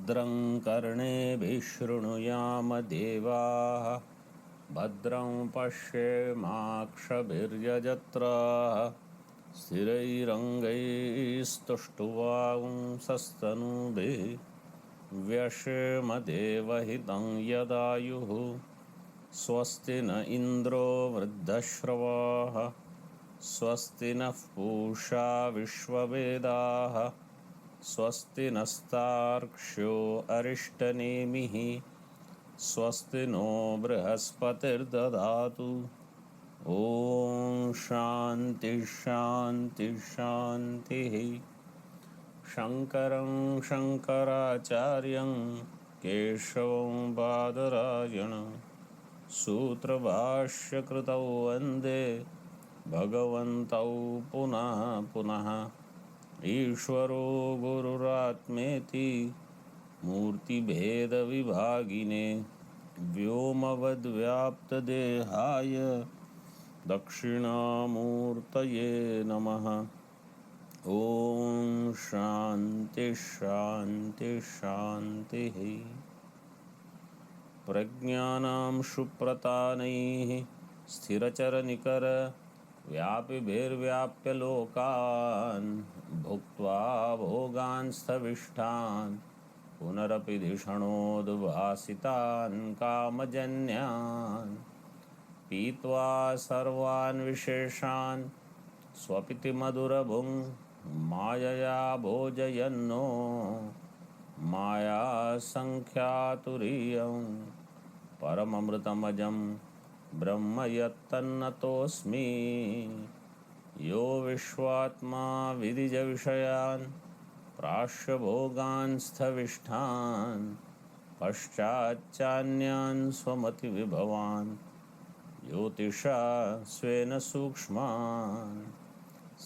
भद्रं कर्णेभिः शृणुयाम देवाः भद्रं पश्येमाक्षभिर्यजत्राः स्थिरैरङ्गैस्तुष्टुवांसस्तनूभिः व्यशेम देवहितं यदायुः स्वस्ति न इन्द्रो वृद्धश्रवाः स्वस्ति नः पूषा विश्ववेदाः स्वस्ति नस्तार्क्ष्यो अरिष्टनेमिः स्वस्ति नो बृहस्पतिर्दधातु। ॐ शान्ति शान्ति शान्तिः। शङ्करं शङ्कराचार्यं केशवं बादरायणं सूत्रभाष्यकृतौ वन्दे भगवन्तौ पुनः पुनः। ईश्वरो गुरुरात्मेति मूर्तिभेदविभागिने व्योमवद्व्याप्तदेहाय दक्षिणामूर्तये नमः। ॐ शान्ति शान्ति शान्तिः। प्रज्ञानां सुप्रतानैः स्थिरचरनिकर व्यापिभिर्व्याप्य लोकान् भुक्त्वा भोगान् स्थविष्ठान् पुनरपि धिषणोद्भासितान् कामजन्यान् पीत्वा सर्वान् विशेषान् स्वपिति मधुरभुं मायया भोजयन्नो मायासङ्ख्यातुरीयं परममृतमजं ब्रह्म यत्तन्नतोऽस्मि। यो विश्वात्मा विदिजविषयान् प्राश्यभोगान् स्थविष्ठान् पश्चाच्चान्यान् स्वमतिविभवान् ज्योतिषा स्वेन सूक्ष्मान्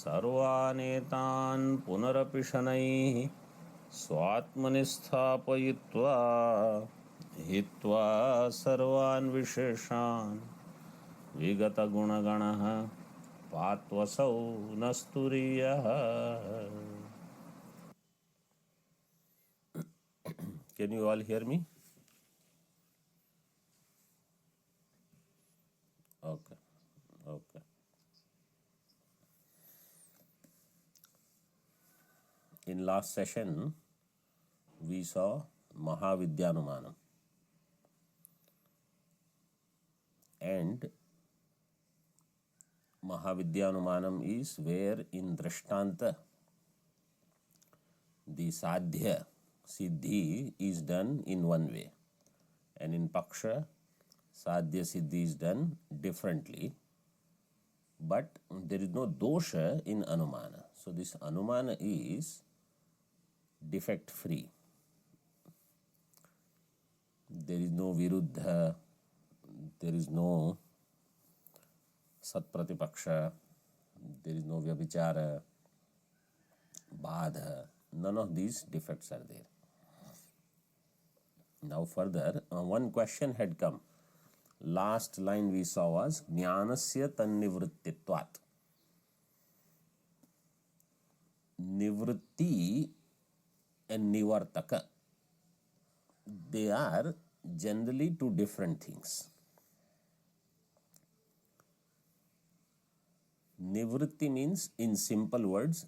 सर्वानेतान् पुनरपि शनैः स्वात्मनि स्थापयित्वा हित्वा सर्वान् विशेषान् विगतगुणगणः पात्वसौ नस्तुरीयः। Can you all hear me? Okay. Okay. In last session, we saw Mahavidyanumanam. And Mahavidyanumanam is where in Drishtanta the Sadhya Siddhi is done in one way, and in Paksha Sadhya Siddhi is done differently, but there is no dosha in Anumana. So this Anumana is defect free. There is no Viruddha, there is no Satpratipaksha, there is no Vyabhichara, Badha, none of these defects are there. Now further, one question had come. Last line we saw was Jnanasya Tannivrittitvat. Nivritti and Nivartaka, they are generally two different things. Nivritti means, in simple words,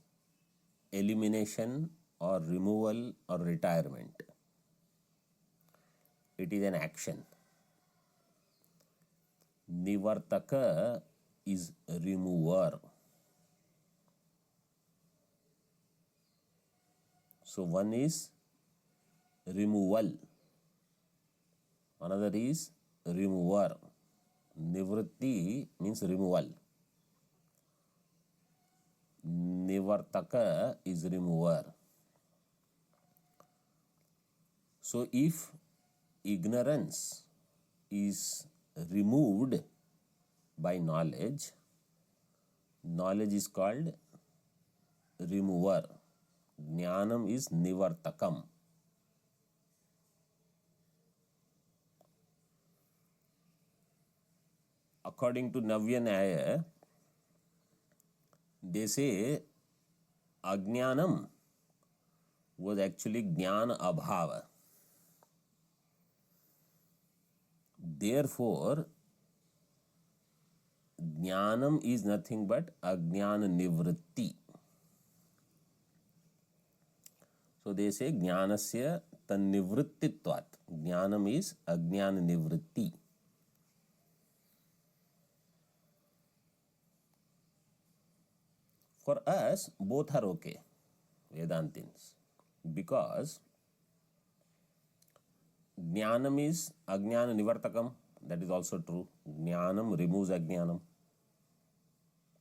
elimination or removal or retirement. It is an action. Nivartaka is remover. So one is removal, another is remover. Nivritti means removal. Nivartaka is remover. So if ignorance is removed by knowledge, knowledge is called remover. Jnanam is Nivartakam. According to Navya Nyaya, they say Ajnanam was actually Jnana Abhava. Therefore, Jnanam is nothing but Ajnana Nivritti. So they say Jnanasya Tannivrittitvat. Jnanam is Ajnana Nivritti. For us, both are okay, Vedantins, because Jnanam is Ajnana Nivartakam. That is also true. Jnanam removes Ajnanam.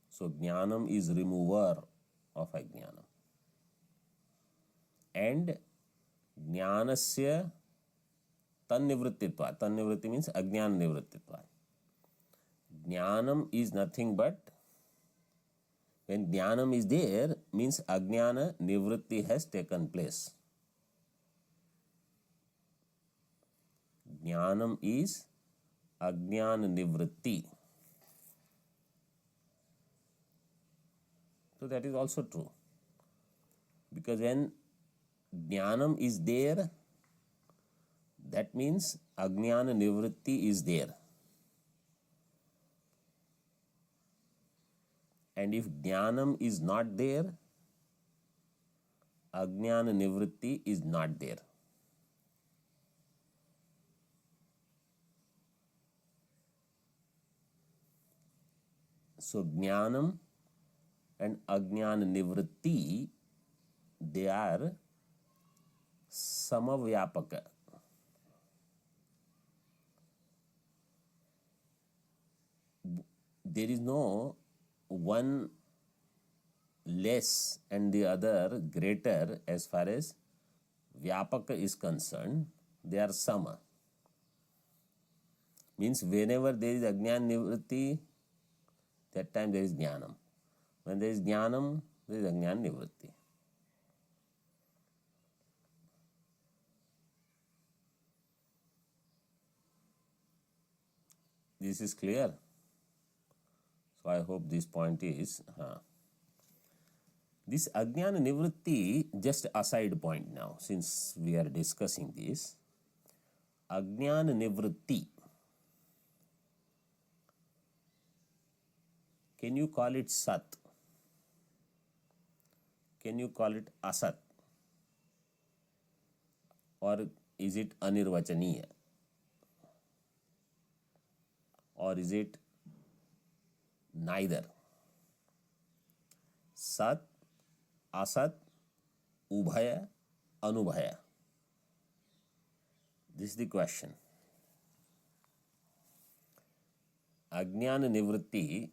So Jnanam is remover of Ajnanam. And Jnanasya Tannivrittitva. Tannivritti means Ajnana Nivrittitva. Jnanam is nothing but, when Jnanam is there, means Ajnana Nivritti has taken place. Jnanam is Ajnana Nivritti. So that is also true. Because when Jnanam is there, that means Ajnana Nivritti is there. And if Jnanam is not there, Ajnana Nivritti is not there. So Jnanam and Ajnana Nivritti, they are Samavyapaka. There is no one less and the other greater as far as Vyapaka is concerned. They are Sama. Means whenever there is Ajnana Nivritti, that time there is Jnanam. When there is Jnanam, there is Ajnana Nivritti. This is clear. So I hope this point is. This Ajnana Nivritti, just aside point now, since we are discussing this. Ajnana Nivritti. Can you call it Sat? Can you call it Asat? Or is it Anirvachaniya? Or is it neither? Sat, Asat, Ubhaya, Anubhaya. This is the question. Ajnana Nivritti,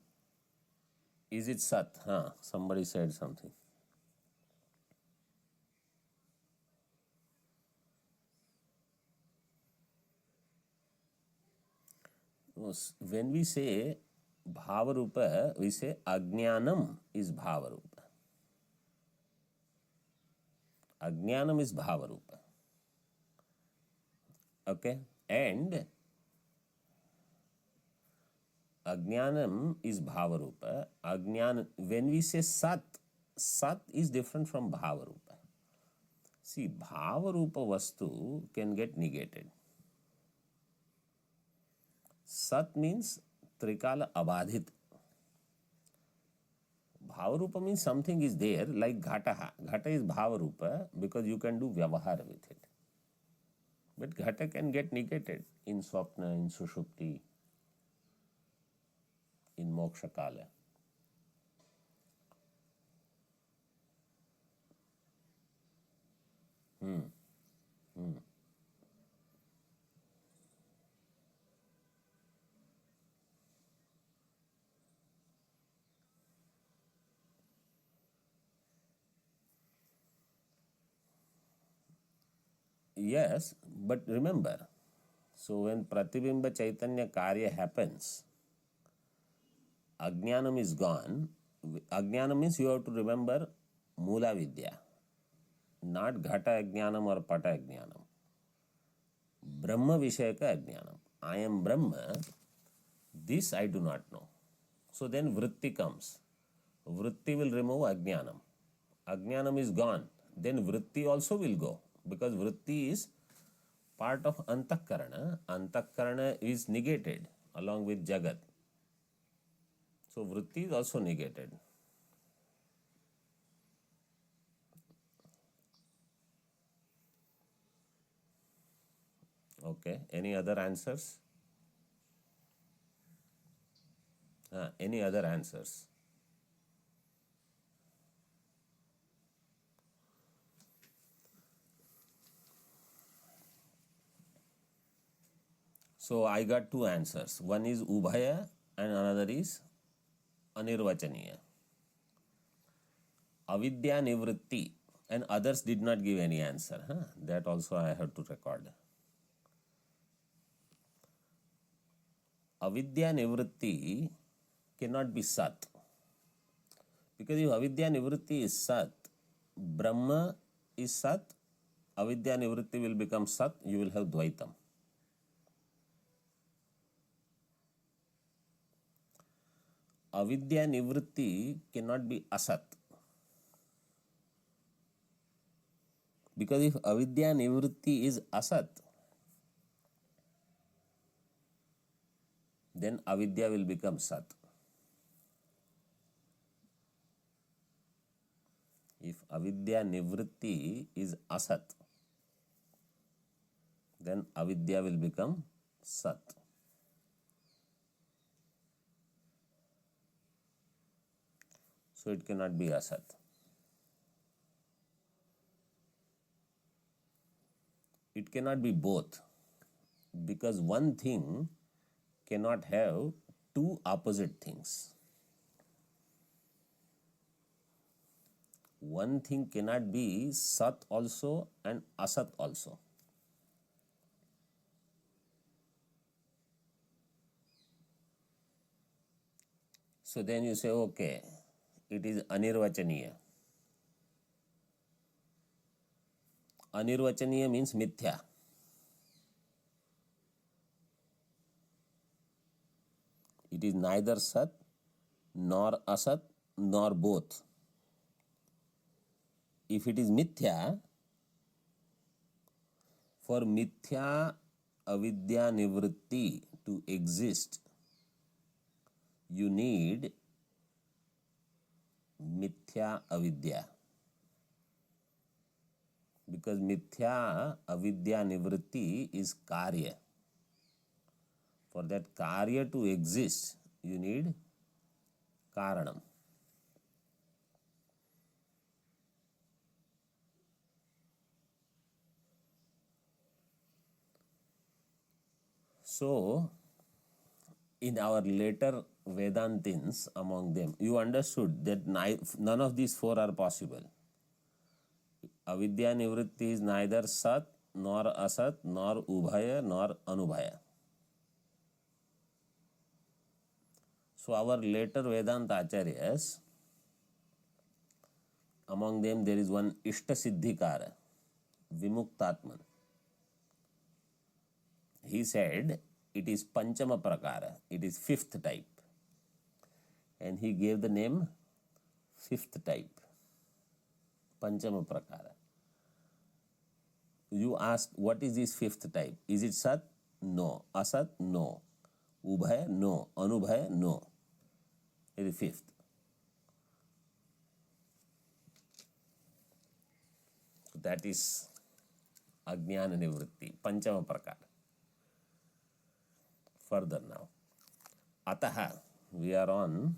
is it Sat? Somebody said something. When we say Bhavarupa, we say Ajnanam is Bhavarupa. Ajnanam is Bhavarupa. Okay? And Ajnanam is Bhavarupa. When we say Sat, Sat is different from Bhavarupa. See, Bhavarupa Vastu can get negated. Sat means Trikala Abadhit. Bhavarupa means something is there, like Ghataha. Ghata is Bhavarupa because you can do Vyavahara with it. But Ghata can get negated in Swapna, in Sushupti, in Moksha Kala. Yes, but remember, so when Pratibimba Chaitanya Karya happens, Ajnanam is gone. Ajnanam means you have to remember Mula Vidya, not Ghata Ajnanam or Pata Ajnanam. Brahma Vishayaka Ajnanam. I am Brahma, this I do not know. So then Vritti comes. Vritti will remove Ajnanam. Ajnanam is gone. Then Vritti also will go. Because Vritti is part of Antakarana. Antakarana is negated along with Jagat. So vritti is also negated. Okay, any other answers? Any other answers? So I got two answers. One is Ubhaya and another is Anirvachaniya. Avidya Nivritti, and others did not give any answer. That also I have to record. Avidya Nivritti cannot be Sat. Because if Avidya Nivritti is Sat, Brahma is Sat, Avidya Nivritti will become Sat, you will have Dvaitam. Avidya Nivritti cannot be Asat. Because if Avidya Nivritti is Asat, then Avidya will become Sat. If Avidya Nivritti is Asat, then Avidya will become Sat. So it cannot be Asat. It cannot be both, because one thing cannot have two opposite things. One thing cannot be Sat also and Asat also. So then you say, okay, it is Anirvachaniya. Anirvachaniya means mithya. It is neither Sat nor Asat nor both. If it is mithya, for mithya avidya nivritti to exist, you need mithya avidya. Because mithya avidya nivritti is karya. For that karya to exist, you need karanam. So, in our later Vedantins, among them, you understood that none of these four are possible. Avidya nivritti is neither Sat, nor Asat, nor Ubhaya, nor Anubhaya. So our later Vedanta Acharyas, among them there is one Ishtasiddhikara, Vimuktatman. He said it is Panchama Prakara, it is fifth type. And he gave the name fifth type, Panchama Prakara. You ask, what is this fifth type? Is it Sat? No. Asat? No. Ubhaya? No. Anubhaya? No. It is fifth. That is Ajnana Nivritti, Panchama Prakara. Further now. Ataha, we are on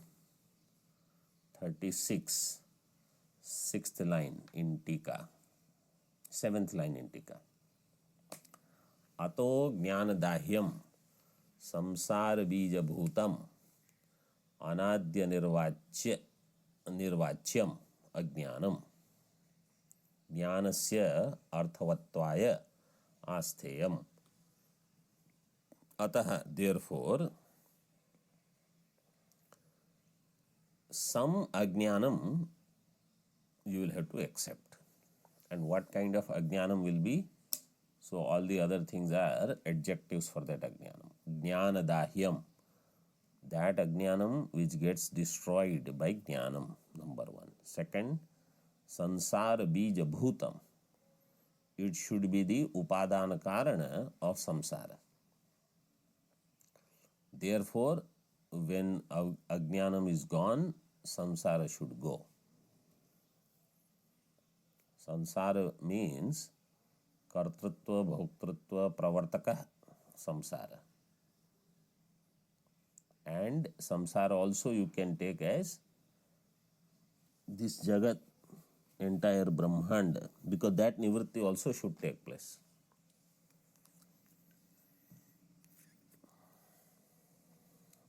36, sixth line in Tika, seventh line in Tika. Ato jnanadahyam samsar bija bhutam anadya nirvachyam ajnanam jnanasya arthavatvaya astheyam. Ataha, therefore, some ajnanam you will have to accept. And what kind of ajnanam will be? So all the other things are adjectives for that ajnanam. Jnanadahyam, that ajnanam which gets destroyed by jnanam, number one. Second, sansara bija bhutam, It should be the upadana karana of samsara. Therefore, when ajnanam is gone, samsara should go. Samsara means kartritva, bhoktritva, pravartaka samsara. And samsara also you can take as this jagat, entire Brahmand, because that nivritti also should take place.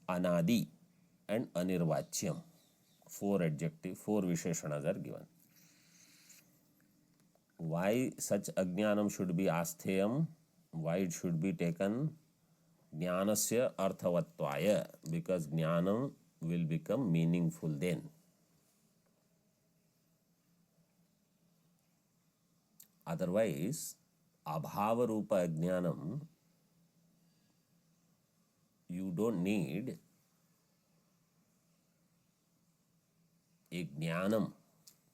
Anadi and anirvachyam. 4 adjectives, 4 visheshanas are given. Why such ajnanam should be astheyam? Why it should be taken jnanasya arthavatvaya? Because jnanam will become meaningful then. Otherwise, abhava rupa ajnanam, you don't need a jnanam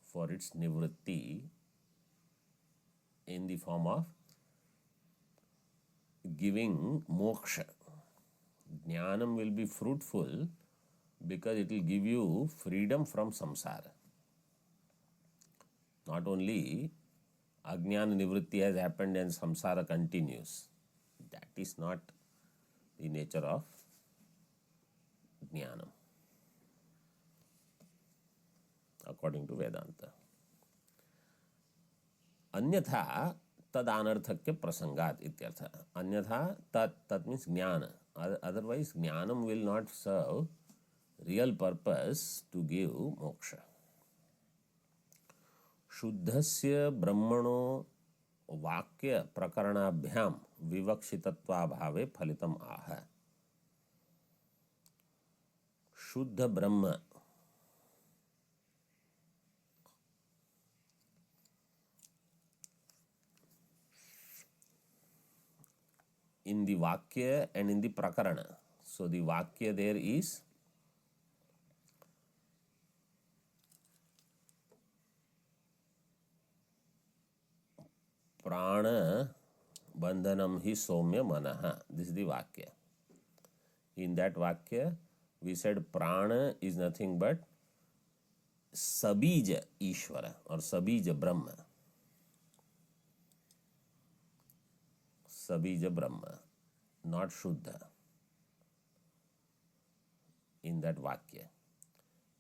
for its nivritti in the form of giving moksha. Jnanam will be fruitful because it will give you freedom from samsara. Not only ajnana nivritti has happened and samsara continues. That is not the nature of jnanam, according to Vedanta. Anyatha tad anarthakya prasangat ityartha. Anyatha tat means jnana. Otherwise, jnanam will not serve real purpose to give moksha. Shuddhasya brahmano vakya prakaranabhyam vivakshitatva bhave phalitam aha. Shuddha Brahma, in the vakya and in the prakarana. So the vakya there is prana bandhanam hi somya manaha. This is the vakya. In that vakya, we said prana is nothing but sabija Ishvara or sabija Brahma. Sabija Brahma, not Shuddha, in that vakya.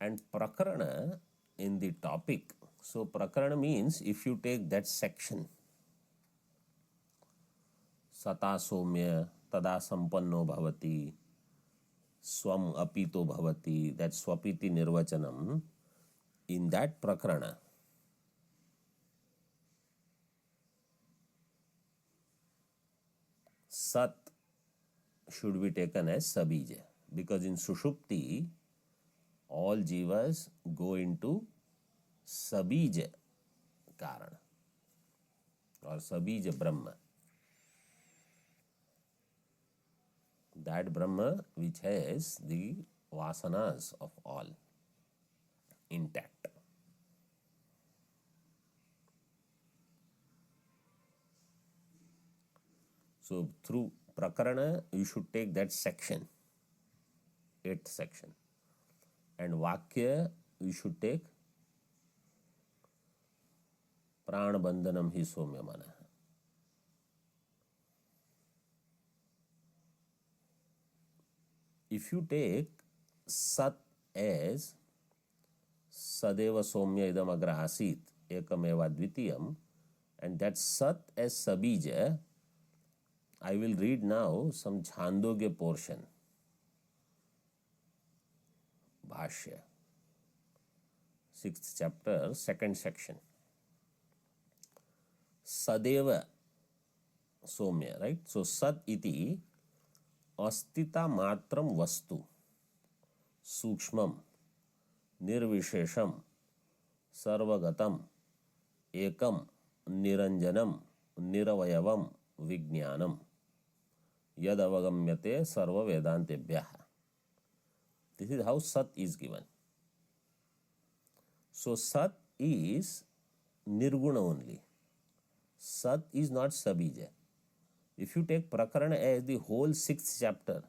And prakarana in the topic. So prakarana means if you take that section, sata somya tada sampanno bhavati swam apito bhavati, that swapiti nirvachanam, in that prakarana, sat should be taken as sabija, because in sushupti all jivas go into sabija karana or sabija Brahma. That Brahma which has the vasanas of all intact. So through prakarana you should take that section, 8th section, and vakya you should take prana bandhanam hi somya mana. If you take sat as sadeva somya idam agra asit ekameva dvitiyam, and that sat as sabija, I will read now some Chandogya portion. Bhashya, 6th chapter, 2nd section. Sadeva somya, right? So sat iti astita matram vastu sukshmam nirvishesham sarvagatam ekam niranjanam niravayavam vijnanam yad avagamyate sarva vedantebhyah. This is how sat is given. So sat is nirguna only. Sat is not Sabija. If you take Prakarana as the whole sixth chapter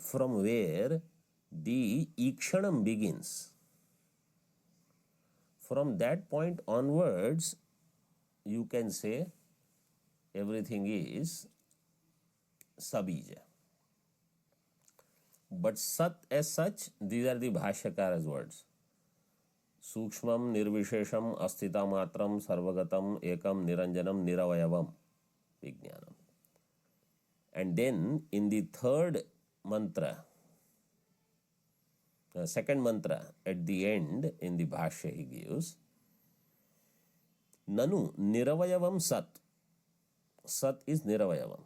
from where the Ikshanam begins, from that point onwards, you can say everything is Sabija. But Sat as such, these are the Bhashyakara's words. Sukshmam nirvishesham astita matram sarvagatam ekam niranjanam niravayavam vijnanam. And then in the third mantra, second mantra at the end in the Bhashya he gives, Nanu niravayavam sat. Sat is niravayavam.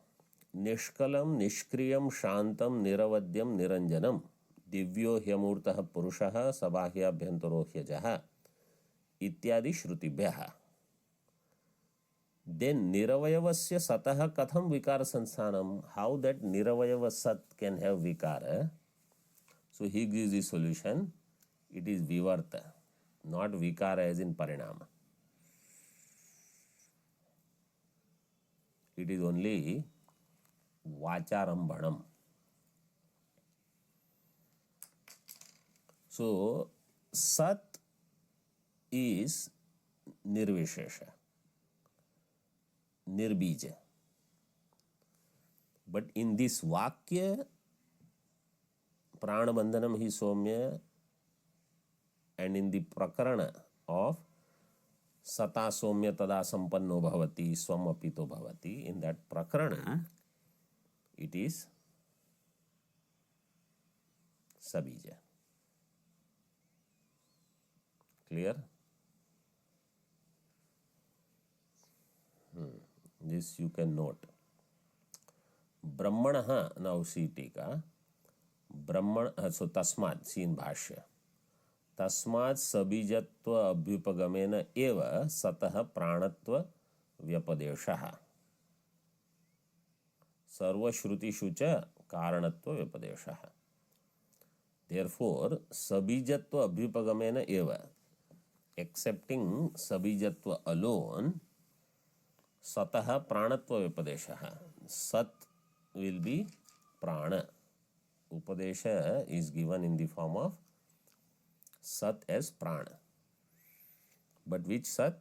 Nishkalam nishkriyam shantam niravadyam niranjanam. Divyo hyamurtah purushaha sabahya bhyantaro hyajaha ityadi shrutibhyaha. Then niravayavasya satah katham vikara sansthanam. How that niravayava sat can have vikara? So he gives the solution. It is vivarta, not vikara as in parinama. It is only vacharambhanam. So sat is nirvishesha, nirbija. But in this vakya, pranabandhanam hi somya, and in the prakarana of sata somya tada sampanno bhavati swam apito bhavati, in that prakarana it is sabija. Clear? This you can note. Brahmanaha, now see tika. So tasmad, see in Bhashya. Tasmad sabijatva abhyupagamena eva satah pranatva vyapadeshaha. Sarva shrutishu cha karanatva vyapadeshaha. Therefore, sabijatva abhyupagamena eva, accepting sabijatva alone, satah pranatva vyapadeshaha. Sat will be prana. Upadesha is given in the form of sat as prana. But which sat?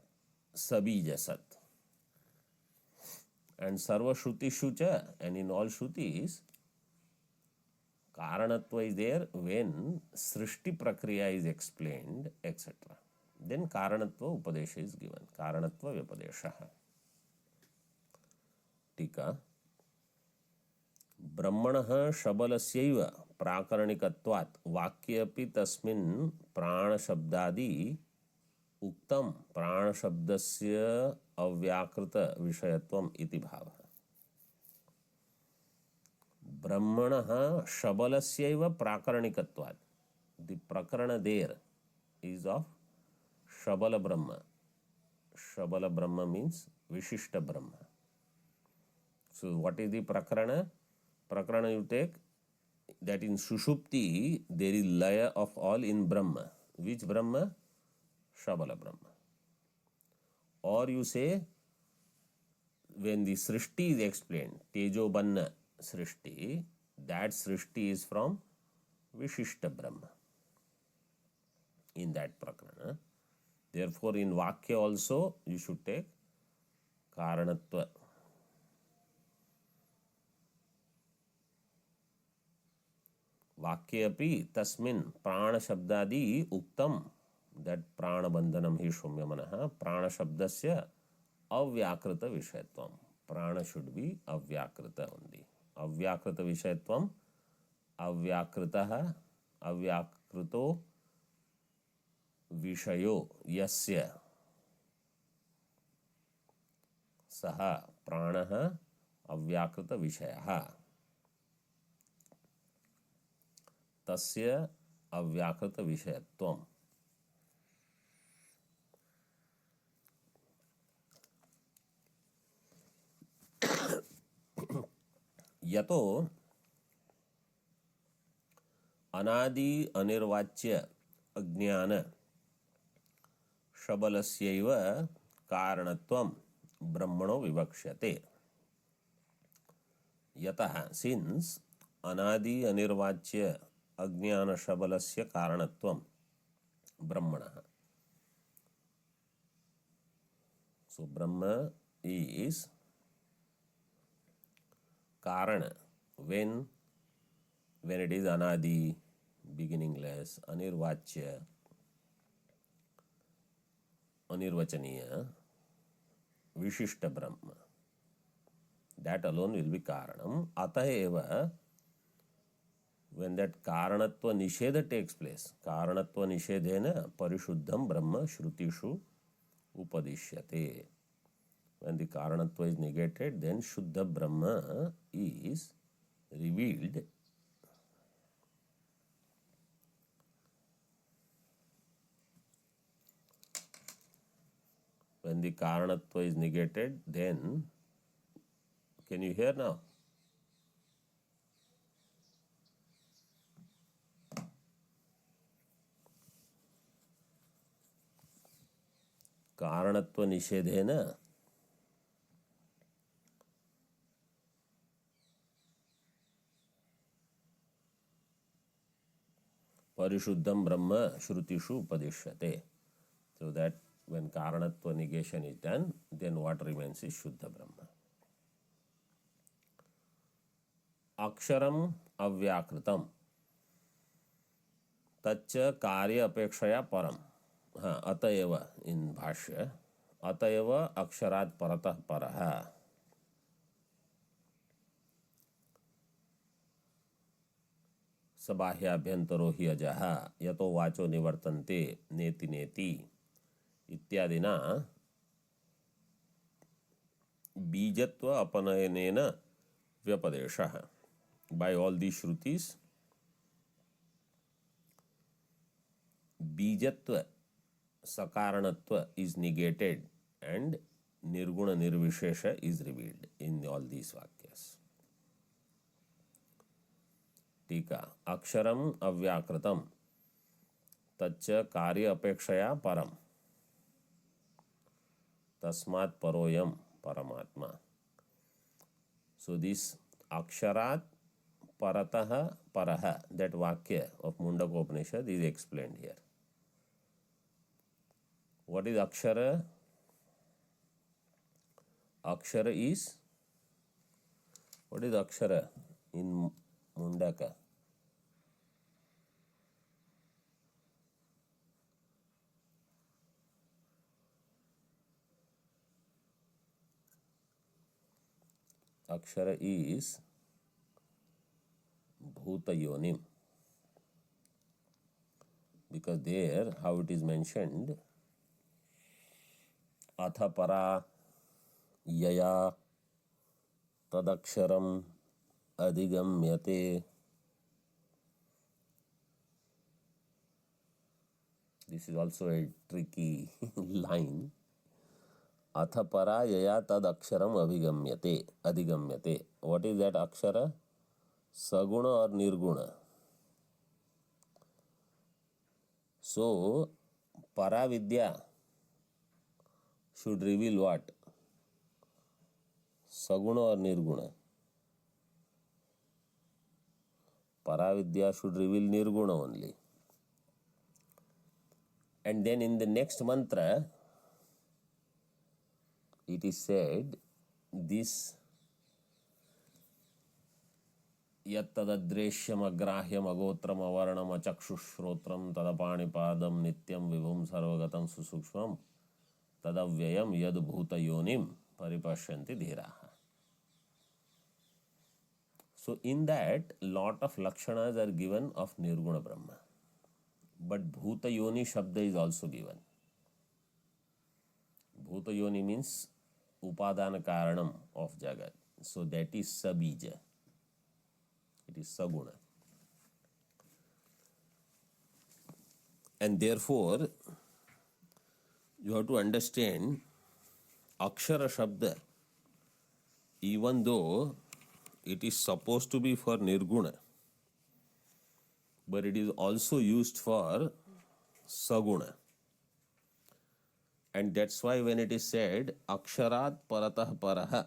Sabija sat. And sarva shruti shucha, and in all shrutis, karanatva is there when srishti prakriya is explained, etc. Then karanatva upadesha is given. Karanatva vyapadeshaha. Tika. Brahmanah shabalasyaiva prakaranikatvat vakyapi tasmin prana shabdadi uktam prana shabdasya avyakrita vishayatvam iti bhava. Brahmanah shabalasyaiva prakaranikatvat. The prakarana there is of Shabala Brahma. Shabala Brahma means Vishishta Brahma. So what is the prakarana? Prakarana you take that in Sushupti there is laya of all in Brahma. Which Brahma? Shabala Brahma. Or you say when the Srishti is explained, Tejo Banna Srishti, that Srishti is from Vishishta Brahma in that prakarana. Therefore in Vakya also you should take Karanatva. Vakyapi tasmin prana shabdadi uktam, that prana bandhanam hi shumyamanaha, prana shabdasya avyakrita vishayatvam. Prana should be avyakrita only. Avyakrita vishayatvam, avyakritaha, avyakrito vishayo yasya saha pranaha avyakrita vishayaha. Tasya avyakrita vishayatvam. Yato anadi anirvachya ajnana शबलस्यैव कारणत्वं ब्रह्मणो विवक्ष्यते। यतः since अनादि अनिर्वाच्य अज्ञान शबलस्य कारणत्वं ब्रह्मणः। So Brahma is Karana when it is Anadi, beginningless, Anirvachya, Anirvachaniya, Vishishta Brahma. That alone will be Karanam. Ataeva, when that Karanatva Nisheda takes place, Karanatva Nishedena Parishuddham Brahma Shrutishu Upadishyate. When the Karanatva is negated, then Shuddha Brahma is revealed. When the Karanatva is negated, then, can you hear now? Karanatva Nishedena Parishuddham Brahma Shrutishu Upadishyate. So that when Karanatva negation is done, then what remains is Shuddha Brahma. Aksharam Avyakritam Tacha Karya Apekshaya Param. Atayeva in Bhashya. Atayeva Aksharat Paratah Paraha. सबाह्याभ्यंतरो हि अजः यतो वाचो निवर्तन्ते नेति नेति इत्यादिना बीजत्व अपनयनेन व्यपदेशः. By all these shrutis, बीजत्व sakaranatva is negated and nirguna nirvishesha is revealed in all these vakyas. टीका अक्षरम अव्याकृतम तच्च कार्य अपेक्षया परम तस्मात् परोयम परमात्मा. So this aksharat paratah paraha, that vakya of Mundaka Upanishad is explained here. What is akshara? Akshara is, what is akshara in Mundaka? Akshara is Bhuta Yonim. Because there, how it is mentioned, Atha para yaya tadaksharam adhigamyate. This is also a tricky line. Atha para yaya tadaksharam adhigamyate. What is that akshara? Saguna or nirguna? So, Paravidya should reveal what? Saguna or nirguna? Paravidya should reveal nirguna only. And then in the next mantra, it is said, this यत्तदद्रेश्यम अग्राह्यम अगोत्रम अवर्णम अचक्षुश्रोत्रम तदपाणिपादम नित्यम विभुम सर्वगतम सुसूक्ष्मम तदव्ययम यद्भूत योनिम परिपश्यन्ति धीराः. So in that, lot of lakshanas are given of Nirguna Brahma. But Bhuta Yoni Shabda is also given. Bhuta Yoni means Upadana Karanam of Jagat. So that is Sabija. It is Saguna. And therefore, you have to understand Akshara Shabda, even though it is supposed to be for Nirguna, but it is also used for Saguna. And that's why when it is said aksharat paratah parah,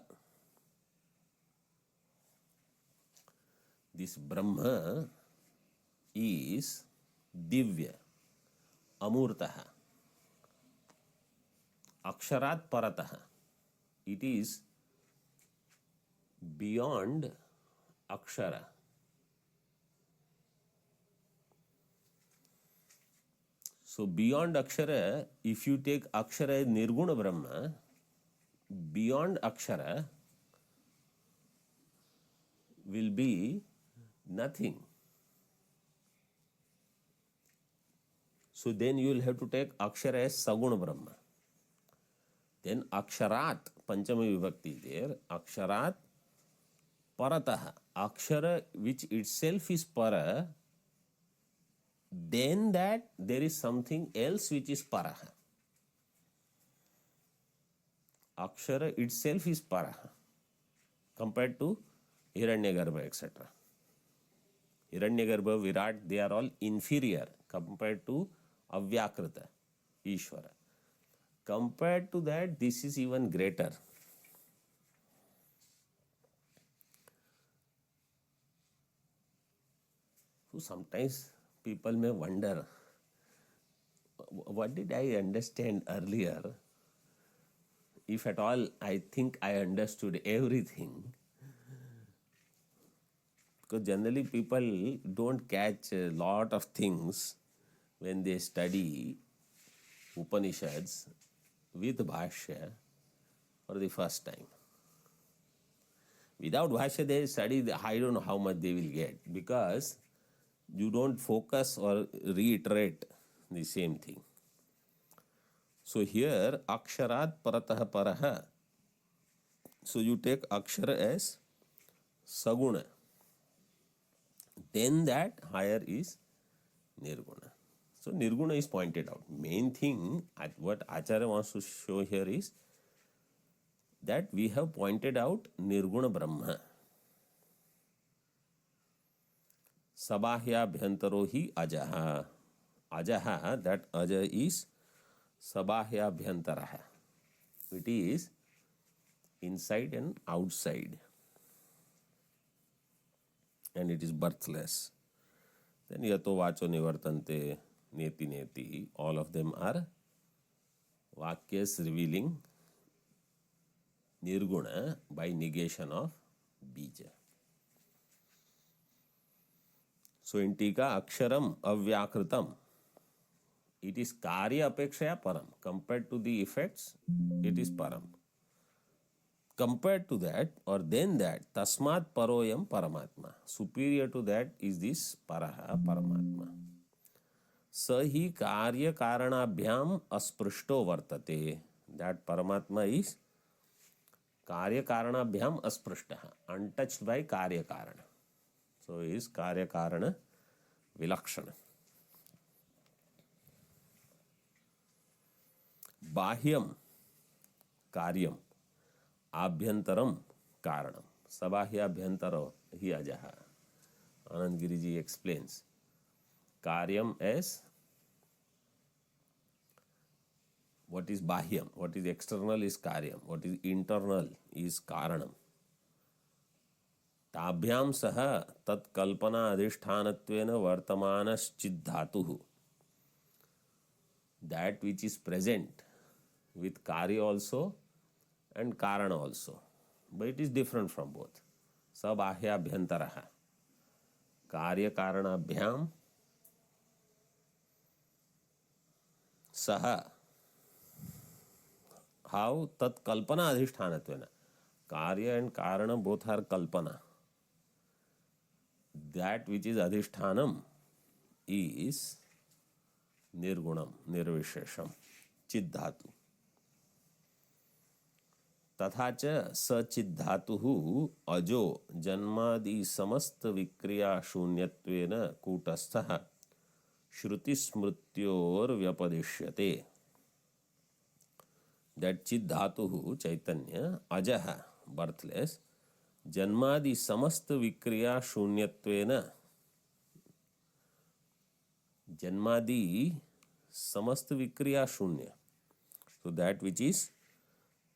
this Brahma is divya, amurtah. Aksharat paratah, it is beyond akshara. So beyond akshara, if you take akshara as nirguna Brahma, beyond akshara will be nothing. So then you will have to take akshara as saguna Brahma. Then aksharat, panchami vibhakti there, aksharat paratah, akshara which itself is para, then that there is something else which is paraha. Akshara itself is paraha compared to Hiranyagarbha, etc. Hiranyagarbha, Virat, they are all inferior compared to Avyakrita, Ishvara. Compared to that, this is even greater. So sometimes people may wonder, what did I understand earlier? If at all I think I understood everything. Because generally people don't catch a lot of things when they study Upanishads with Bhashya for the first time. Without Bhashya they study, I don't know how much they will get, because you don't focus or reiterate the same thing. So here, aksharat paratah paraha. So you take akshara as saguna. Then that higher is nirguna. So nirguna is pointed out. Main thing, what Acharya wants to show here is that we have pointed out nirguna Brahma. Sabahya bhyantaro hi ajaha. Ajaha, that aja is sabahya bhyantaraha. It is inside and outside. And it is birthless. Then yato vacho nivartante, neti neti, all of them are vakyas revealing nirguna by negation of bija. So in tika aksharam avyakritam, it is karya apekshaya param. Compared to the effects, it is param. Compared to that, or then that, tasmat paroyam paramatma. Superior to that is this paraha, paramatma. Sahi karya karanabhyam asprishto vartate. That paramatma is karya karanabhyam asprishtaha, untouched by karya karana. So is karya karana vilakshana. Bahyam karyam abhyantaram karanam. Sabahya abhyantaro hi ajaha. Anand Giriji explains karyam as what is bahyam, what is external is karyam, what is internal is karanam. ताभ्याम सह तत्कल्पना अधिष्ठानत्वेन वर्तमानश्चिद्धधातुः. That which is present with karya also and karana also, but it is different from both. Sabahya abhyantaraha. Karya karanabhyam saha. How? Tat kalpana adhishthanatvena. Karya and karana both are kalpana. That which is adhishthanam is nirgunam, nirvishesham, chiddhatu. तथा च सचिद्धधातुः अजो जन्मादि समस्त विक्रिया शून्यत्वेन कूटस्थः श्रुतिस्मृत्योर्व्यपदिश्यते. That चिद्धधातुः चैतन्य अजः बर्थलेस जन्मादि समस्त विक्रिया शून्यत्वेन, जन्मादि समस्त विक्रिया शून्य. So that which is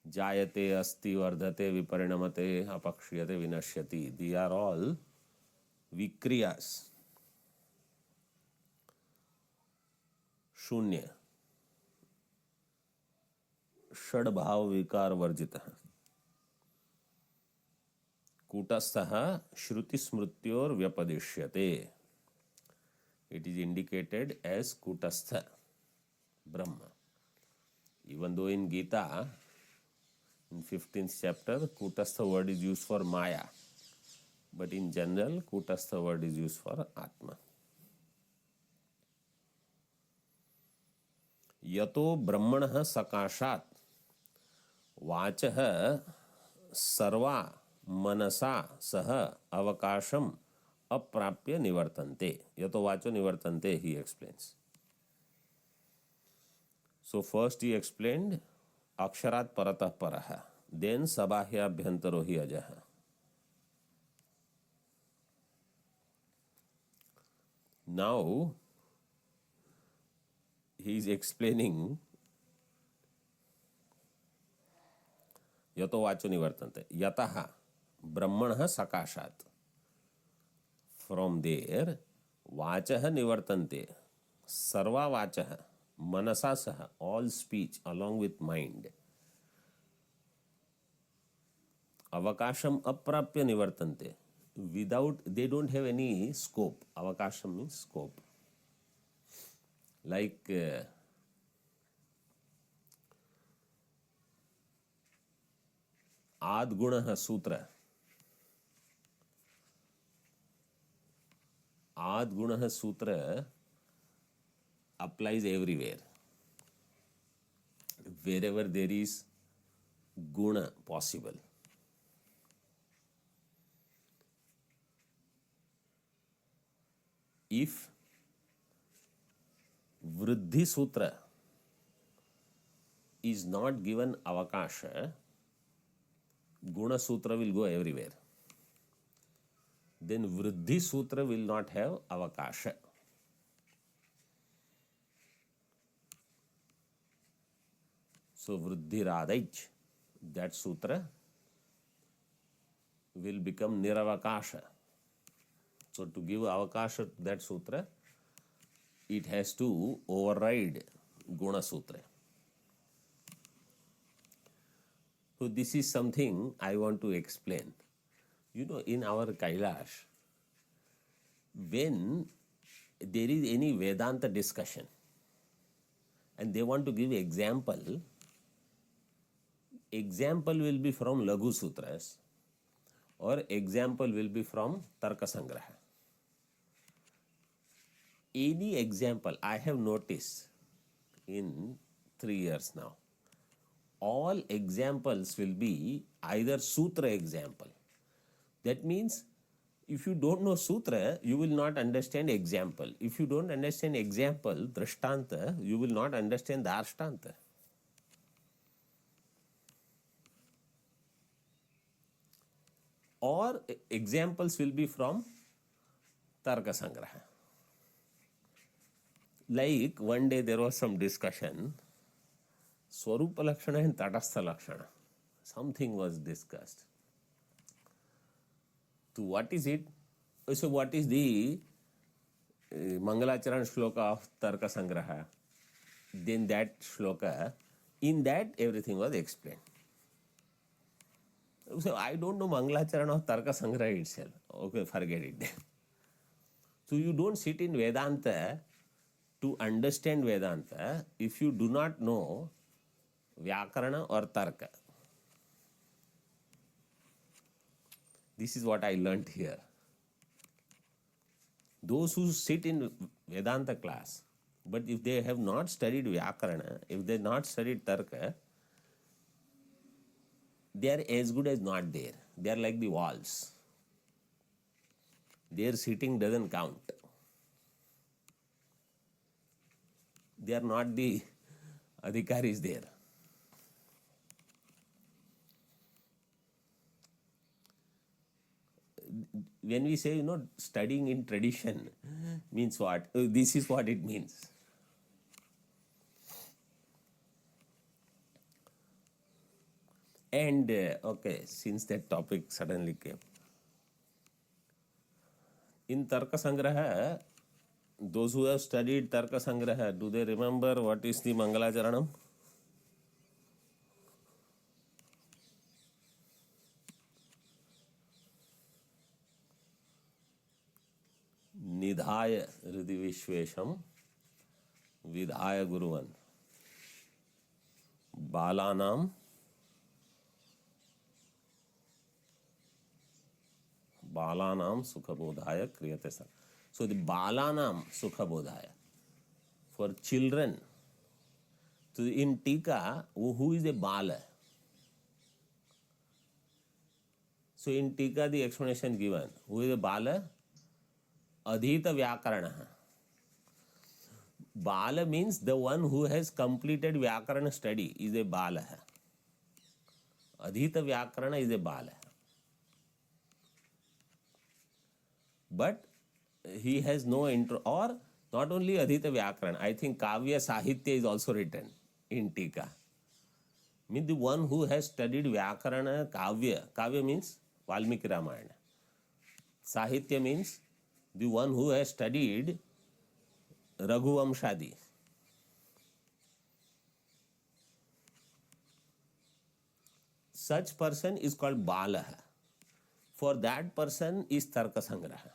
jayate, asti, vardhate, viparinamate, apakshiyate, vinashyati, they are all vikriyas. शून्य षड्भाव विकार वर्जितः कूटस्थः श्रुति स्मृत्योर व्यपदिश्यते. It is indicated as kutastha Brahma. Even though in Gita, in 15th chapter, kutastha word is used for Maya, but in general, kutastha word is used for Atma. यतो ब्रह्मणः सकाशात् वाचः सर्वा मनसा सह अवकाशम अप्राप्य निवर्तन्ते. यतो वाचो निवर्तन्ते, he explains. So first he explained अक्षरात् परतः परः, then सबाह्याभ्यन्तरो हि अजः. Now he is explaining यतो वाचो निवर्तन्ते यतः ब्रह्मणः सकाशात्. From there वाचः निवर्तन्ते, सर्वा वाचः मनसा सह, all speech along with mind, अवकाशम अप्राप्य निवर्तन्ते, without, they don't have any scope. Avakasham means scope. Like आद्गुणः सूत्र. आद्गुणः सूत्र applies everywhere. Wherever there is guna possible. If Vriddhi Sutra is not given avakasha, Guna Sutra will go everywhere. Then Vriddhi Sutra will not have avakasha. So Vriddhi Radhaj, that sutra will become Niravakasha. So to give avakasha to that sutra, it has to override Guna Sutra. So this is something I want to explain. You know, in our Kailash, when there is any Vedanta discussion and they want to give example will be from Laghu Sutras or example will be from Tarka Sangraha. Any example I have noticed in 3 years now, all examples will be either sutra example. That means if you don't know sutra, you will not understand example. If you don't understand example, drishtanta, you will not understand darshtanta. Or examples will be from Tarka Sangraha. Like one day there was some discussion, Swarupa Lakshana and Tatastha Lakshana. Something was discussed. So what is it? So what is the Mangalacharan shloka of Tarka Sangraha? Then that shloka, in that everything was explained. So I don't know Mangalacharan of Tarka Sangraha itself. Okay, forget it. So you don't sit in Vedanta to understand Vedanta if you do not know Vyakarana or Tarka. This is what I learnt here. Those who sit in Vedanta class, but if they have not studied Vyakarana, if they have not studied Tarka, they are as good as not there. They are like the walls. Their sitting doesn't count. They are not the adhikaris there. When we say, studying in tradition means what? This is what it means. And okay, since that topic suddenly came, in Tarka Sangraha, those who have studied Tarka Sangraha, do they remember what is the Mangalacharanam? निधाय हृदि विश्वेशम विधाय गुरुवन बालानाम बालानाम सुखबोधाय क्रियते sir. So the balanam sukhabodhaya, for children. So in Tika, who is a bala? So in Tika the explanation given, who is a bala? Adhita Vyakarana. Bala means the one who has completed Vyakarana study is a bala. Adhita Vyakarana is a bala. But he has no intro, or not only Adhita Vyakarana, I think Kavya Sahitya is also written in Tika. Means the one who has studied Vyakarana, Kavya. Kavya means Valmiki Ramayana. Sahitya means the one who has studied Raghuvamshadi. Such person is called Bala. For that person is Tarka Sangraha.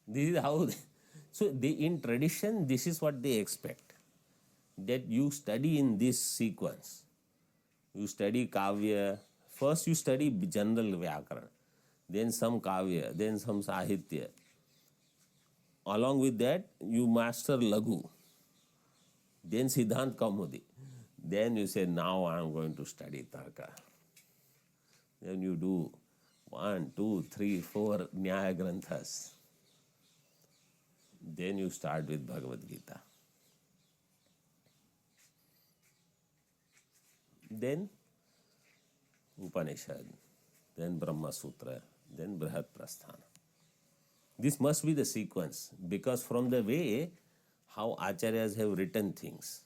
This is how so they, in tradition, this is what they expect, that you study in this sequence. You study Kavya, first you study general Vyakarana, then some Kavya, then some Sahitya. Along with that, you master Laghu, then Siddhant Kaumudi. Then you say, now I am going to study Tarka. Then you do 1, 2, 3, 4 Nyaya Granthas. Then you start with Bhagavad Gita. Then Upanishad, then Brahma Sutra, then Brihat Prasthana. This must be the sequence, because from the way how Acharyas have written things,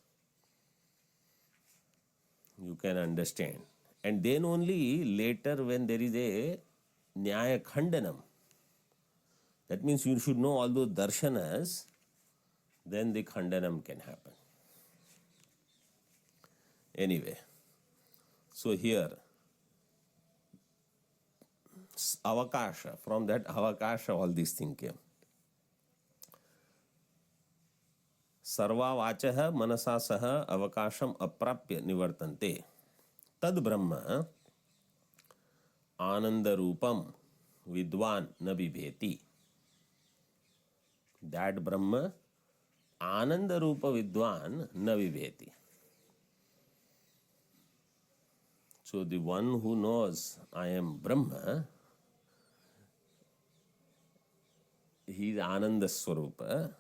you can understand. And then only later when there is a Nyaya Khandanam, that means you should know all those darshanas, then the Khandanam can happen. Anyway, so here, Avakasha, from that Avakasha all these things came. Sarva vachaha manasa saha avakasham aprapya nivartante. Tad brahma ananda rupam vidwan na bibheti. That Brahma ananda rupa vidwan na vibheti. So the one who knows I am Brahma, he is Ananda Swarupa,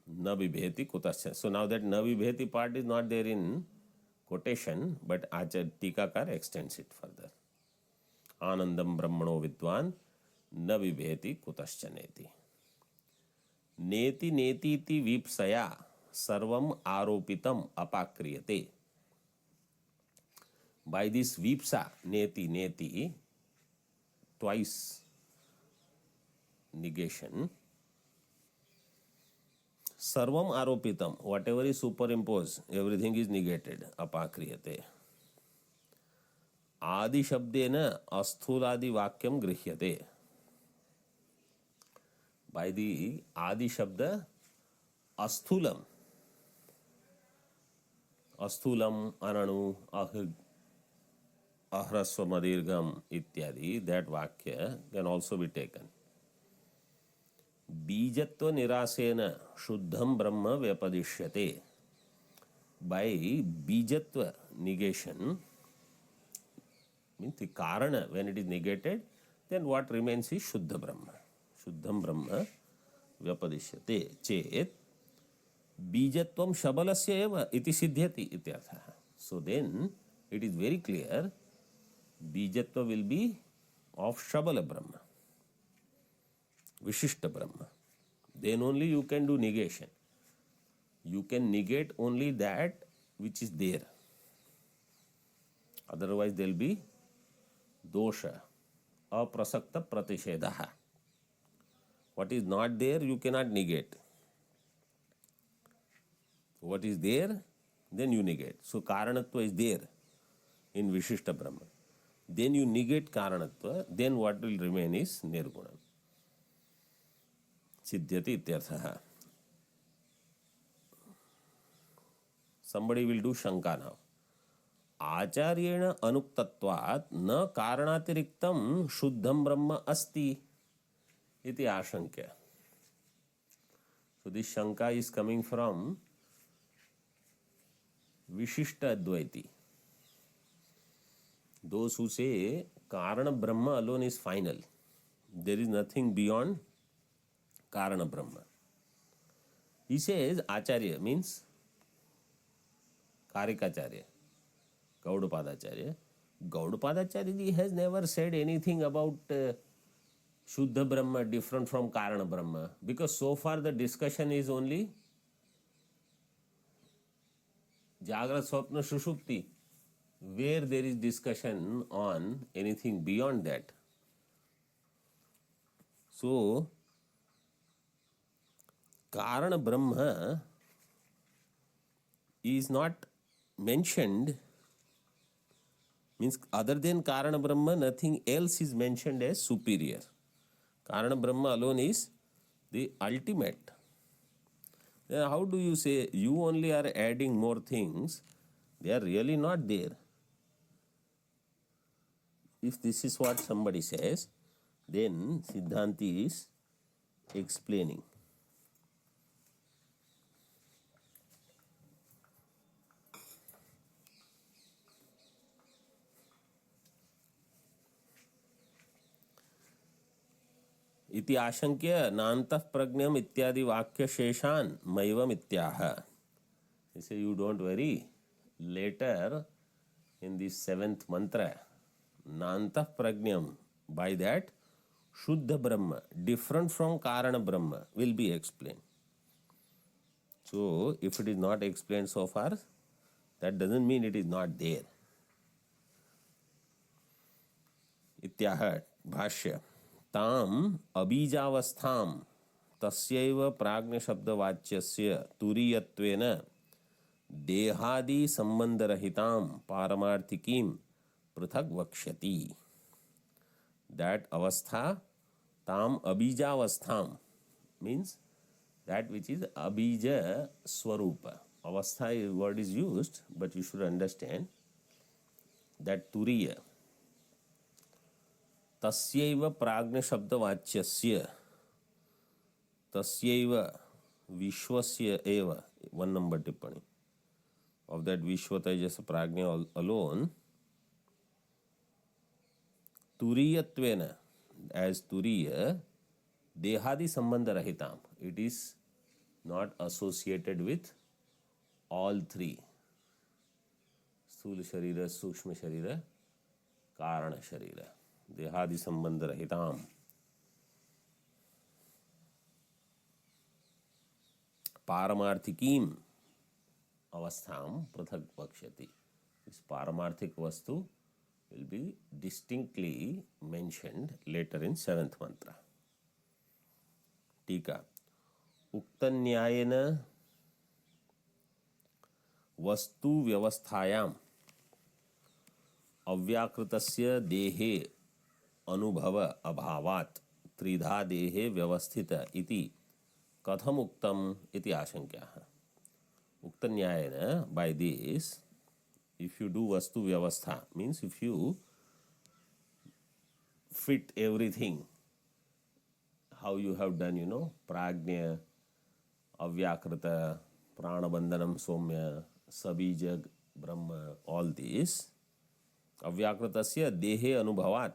na vibheti kutasya. So now that na vibheti part is not there in quotation, but Acharya Tikakar extends it further. Anandam Brahmano vidwan na vibheti kutaschaneti. Neti neti ti vipsaya sarvam aropitam apakriyate. By this vipsa, neti neti, twice negation, sarvam aropitam, whatever is superimposed, everything is negated, apakriyate. Adi shabdena asthuladi vakyam grihyate. By the Adi Shabda, Asthulam, Ananu, Ahrasva Madirgam, ityadi, that Vakya can also be taken. Bijatva Nirasena, Shuddham Brahma Vyapadishyate. By Bijatva negation, means the Karana, when it is negated, then what remains is Shuddha Brahma. Shuddham Brahma Vyapadishyate chet bijatvam shabalasya eva iti siddhyati ityartha. So then it is very clear bijatva will be of Shabala Brahma, Vishishta Brahma. Then only you can do negation. You can negate only that which is there. Otherwise, there will be dosha, aprasakta pratishedaha. What is not there, you cannot negate. What is there, then you negate. So, karanatva is there in Vishishta Brahma. Then you negate karanatva, then what will remain is nirguna. Siddhyati ityarthaha. Somebody will do shanka now. आचार्येण अनुक्तत्वात् न कारणातिरिक्तं शुद्धं ब्रह्म अस्ति इति आशंक्य. So this shanka is coming from Vishishta Advaiti. Those who say Karana Brahma alone is final. There is nothing beyond Karana Brahma. He says Acharya means Karikacharya, Gaudapadacharya. Gaudapadacharya ji has never said anything about Shuddha Brahma different from Karana Brahma, because so far the discussion is only Jagrat, Swapna, Sushupti, where there is discussion on anything beyond that. So, Karana Brahma is not mentioned, means other than Karana Brahma, nothing else is mentioned as superior. Karana Brahma alone is the ultimate. Then how do you say you only are adding more things? They are really not there. If this is what somebody says, then Siddhanti is explaining. इति आशंक्य नान्तः प्रज्ञम इत्यादि वाक्य शेषान मैवम इत्याह. He says, you don't worry. Later in the 7th mantra, नान्तः प्रज्ञम, by that Shuddha Brahma, different from Karana Brahma, will be explained. So, if it is not explained so far, that doesn't mean it is not there. इत्याह भाष्य. ताम अबीजावस्थाम तस्यैव प्राज्ञ शब्दवाच्यस्य तुरीयत्वेन देहादि संबंधरहिताम पारमार्थिकीम पृथक वक्ष्यति. That avastha, tam abhijaavastham, means that which is abhija swarupa. Avastha word is used, but you should understand that turiya. Tasyaiva prajna shabda vachyasya, tasyaiva vishwasya eva, 1 number tippani. Of that vishwa tajasa prajna alone, Turiyatvena, as Turiya, Dehadi Sambandha Rahitam. It is not associated with all three. Sthula Sharira, Sukshma Sharira, Karana Sharira. Dehadi Sambandha Rahitam. Paramarthikim Avastham Prathak Vakshati. This Paramarthik Vastu will be distinctly mentioned later in 7th mantra. Tika. Uktanyayena vastu vyavasthayam avyakritasya dehe anubhava abhavat tridha dehe vyavasthita iti katham uktam iti ashankyaha. Uktanyayena, by this, if you do vastu vyavastha, means if you fit everything, how you have done, prajna, avyakrita, pranabandhanam somya, sabija brahma, all these, avyakritasya dehe anubhavat.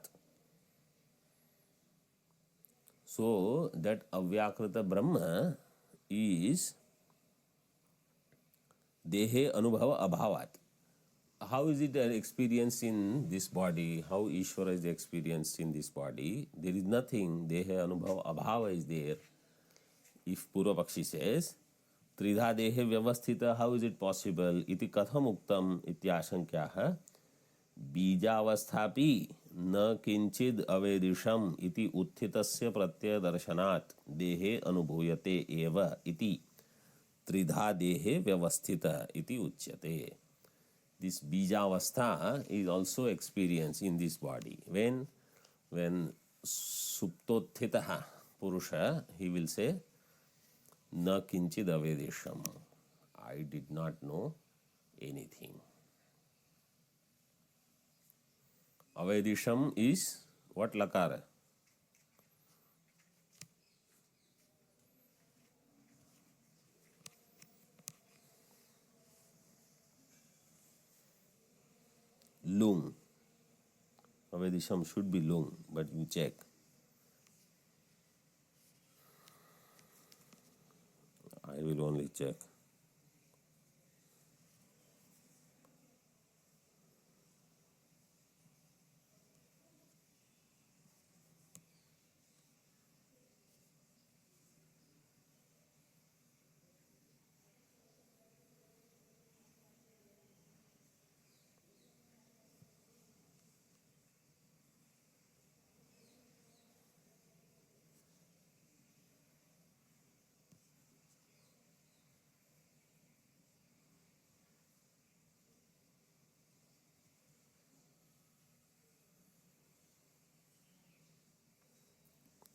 So that avyakrita brahma is dehe anubhava abhavat. How is it experienced in this body? How Ishvara is experienced in this body? There is nothing. Deha anubhava abhava is there. If Purva Pakshi says, Tridha dehe vyavasthita, how is it possible? Iti katham uktam iti ashankyaha. बीजावस्थापि न किंचिद अवेदिशम इति उत्थितस्य प्रत्यय दर्शनात् देहे अनुभूयते एव इति त्रिधा देहे व्यवस्थित इति उच्यते. This बीजावस्था is also experienced in this body. When suptotthitah purusha, he will say na kinchid avedisham. I did not know anything. Avedisham is what lakara? Lung. Avedisham should be lung, but we check. I will only check.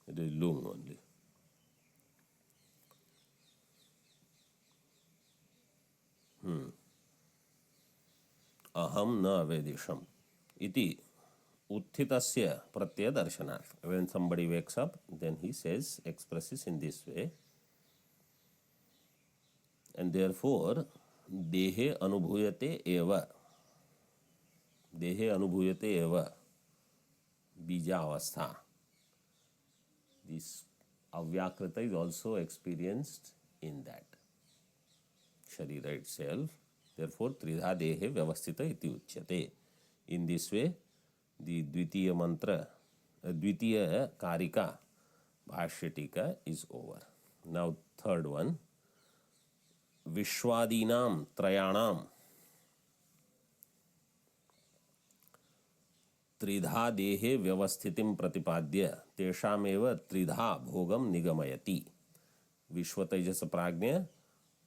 It is lung only. Aham na avedisham iti uthitasya pratyaya darshanath. When somebody wakes up, then he says, expresses in this way, and therefore dehe anubhuyate eva. Dehe anubhuyate eva. Bija avastha. This avyakrita is also experienced in that sharira itself. Therefore, tridha dehe vyavasthita iti uchyate. In this way, the dvitiya mantra, dvitiya karika, bhashya tika is over. Now, third one, Vishwadinam Trayanam त्रिधा देहे व्यवस्थितिं प्रतिपाद्य तेषामेव त्रिधा भोगम निगमयति. विश्व तेजस प्राज्ञ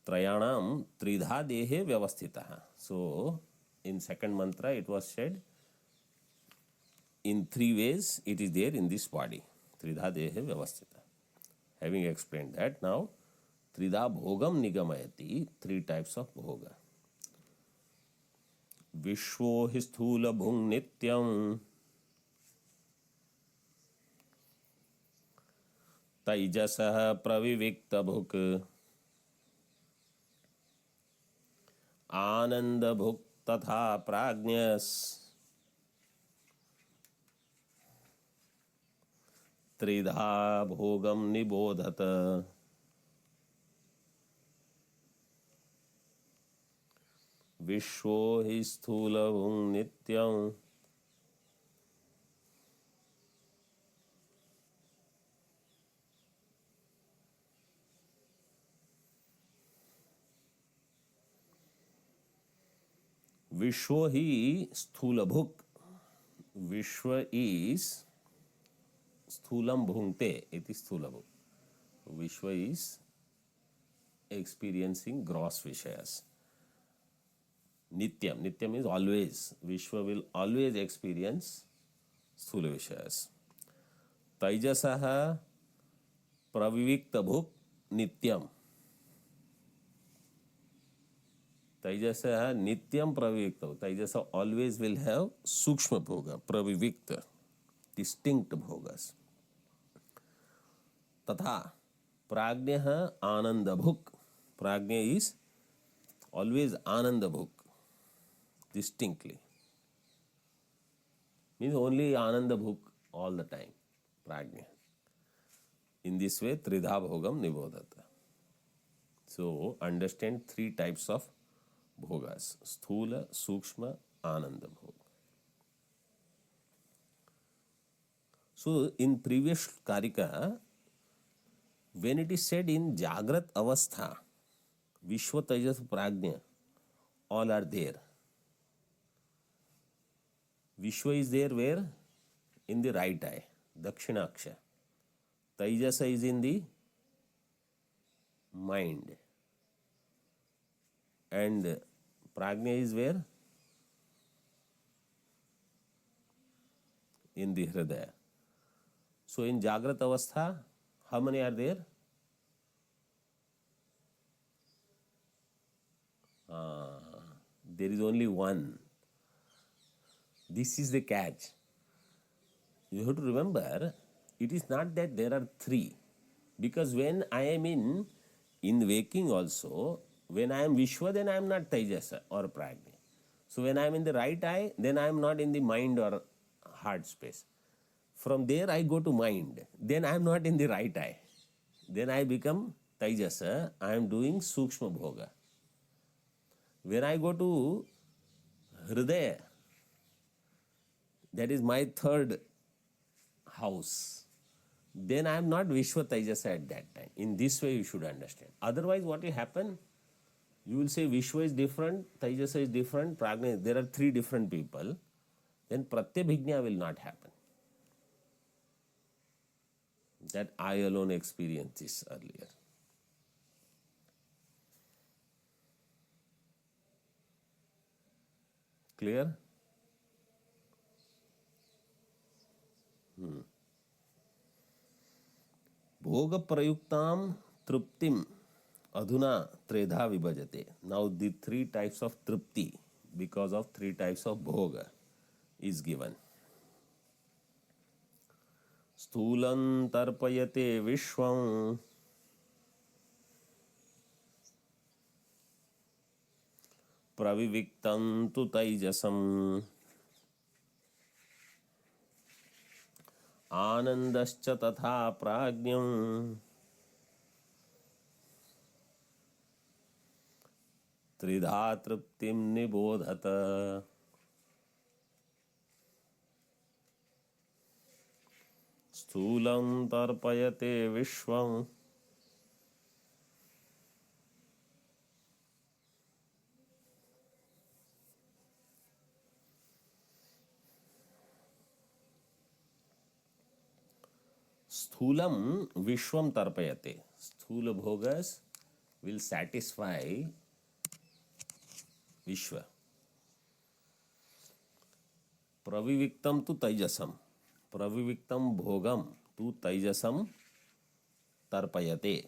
त्रयाणाम त्रिधा देहे व्यवस्थितः. So in second mantra it was said in three ways it is there in this body. Tridha dehe vyavasthita. Having explained that, now tridha bhogam nigamayati, three types of bhoga. विश्वो हि स्थूल भुंग नित्यं तैजसः प्रविविक्त भुक् आनंद भुक् तथा प्राज्ञस् त्रिधा भोगम निबोधत. विश्वो हि स्थूलभुं नित्यं विश्व ही स्थूलभुक्. विश्व इज स्थूलम भुंक्ते इति स्थूलभुक्. विश्व is experiencing gross vishayas. Nityam. Nityam is always. Vishwa will always experience sthula vishayas. Taijasaha pravivikta bhuk nityam. Taijasaha nityam pravivikta. Taijasa always will have sukshma bhoga, pravivikta, distinct bhogas. Tatha prajna ananda bhuk. Prajna is always ananda bhuk. Distinctly. Means only Ananda Bhuk all the time. Prajna. In this way, Tridha Bhogam Nibodhata. So, understand three types of bhogas. Sthula, Sukshma, Ananda Bhog. So, in previous Karika, when it is said in Jagrat Avastha, Vishwa Tejas Prajna, all are there. Vishwa is there where? In the right eye, Dakshinaksha. Taijasa is in the mind. And Prajna is where? In the Hridaya. So in Jagrat Avastha, how many are there? There is only one. This is the catch. You have to remember, it is not that there are three. Because when I am in waking also, when I am Vishwa, then I am not Taijasa or Prajna. So when I am in the right eye, then I am not in the mind or heart space. From there I go to mind, then I am not in the right eye. Then I become Taijasa, I am doing Sukshma Bhoga. When I go to Hridaya, that is my third house, then I am not Vishwa Taijasa at that time. In this way you should understand. Otherwise what will happen? You will say Vishwa is different, Taijasa is different, Prajna is, there are three different people. Then Pratyabhijna will not happen. That I alone experienced this earlier. Clear? Bhoga prayuktam truptim adhuna tredha vibhajate. Now the three types of trupti, because of three types of bhoga, is given. Sthulam tarpayate vishwam praviviktam tu taijasam आनंदश्च तथा प्राज्ञं त्रिधा तृप्तिं निबोधत. स्थूलं तर्पयते विश्वं Sthulam Vishwam Tarpayate. Sthula Bhogas will satisfy Vishwa. Praviviktam tu Taijasam. Praviviktam Bhogam tu Taijasam Tarpayate.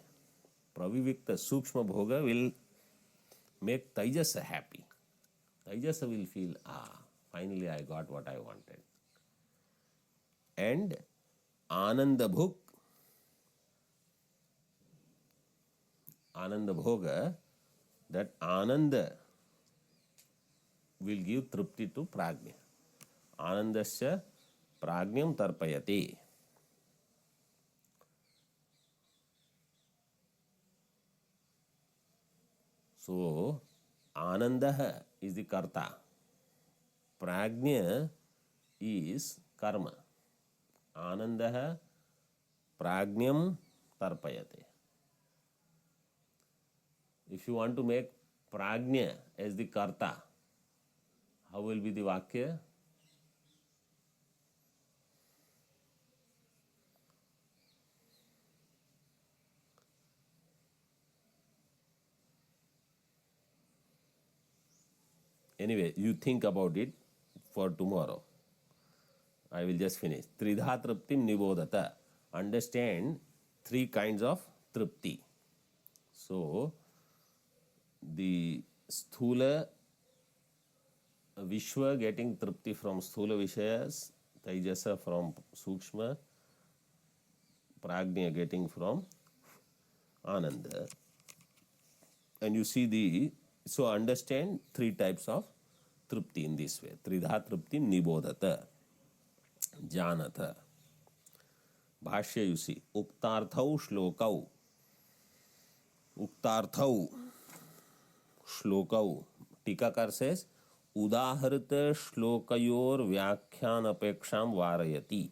Pravivikta Sukshma Bhoga will make Taijasa happy. Taijasa will feel, finally I got what I wanted. And Ananda Bhog, Ananda Bhoga, that Ananda will give Trupti to Prajna. Anandasya Prajnam Tarpayate. So, Ananda is the Karta. Prajna is Karma. Ananda Prajnam Tarpayate. If you want to make Prajna as the Karta, how will be the Vakya? Anyway, you think about it for tomorrow. I will just finish. Tridha Truptim Nibodhata. Understand three kinds of Trupti. So, the Sthula Vishwa getting Trupti from Sthula Vishayas, Taijasa from Sukshma, Prajna getting from Ananda. And you see so understand three types of Trupti in this way. Tridha Truptim Nibodhata. Janatha. Bhashya you see. Uktarthau Shlokau. Uktarthau Shlokau. Tikakar says, Udahrita Shlokayor Vyakhyan Apeksham Varayati.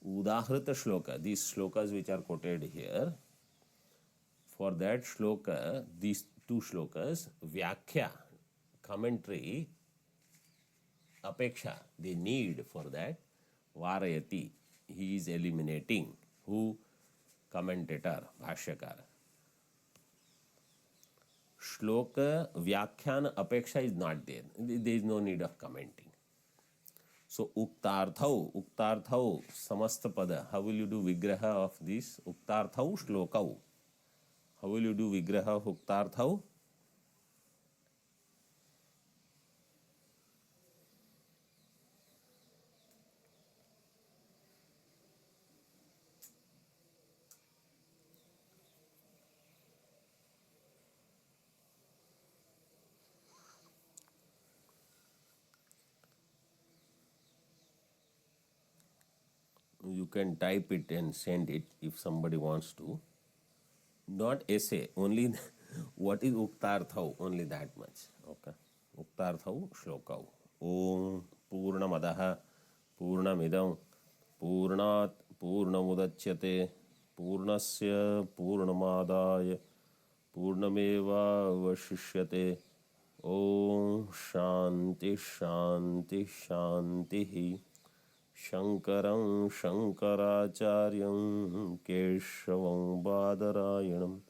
Udahrita Shloka. These shlokas which are quoted here, for that shloka, these two shlokas, Vyakhya, commentary, apeksha, the need for that, varayati, he is eliminating. Who? Commentator, bhashyakar. Shloka Vyakhyan Apeksha is not there. There is no need of commenting. So Uktarthau, Samasta Pada. How will you do Vigraha of this? Uktarthau Shlokau. How will you do Vigraha of Uktarthau? You can type it and send it if somebody wants to. Not essay, only what is Uktarthau, only that much. Okay. Uktarthau Shlokau. Om Purnamadaha Purnamidam Purnat Purnamudachyate Purnasya Purnamadaya Purnameva Vashishyate. Om Shanti Shanti Shanti. Shankaram Shankaracharyam Keshavam Badarayanam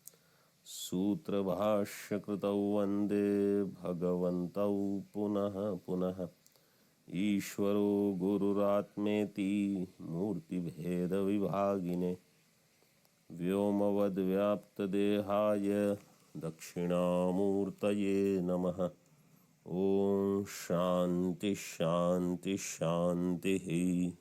Sutra Bhashyakritau Vande Bhagavantau Punaha Punaha Ishvaro Gururatmeti Murti Bheda Vibhagine Vyomavad Vyapta Dehaya Dakshinamurtaye Namaha. Om Shanti Shanti Shanti.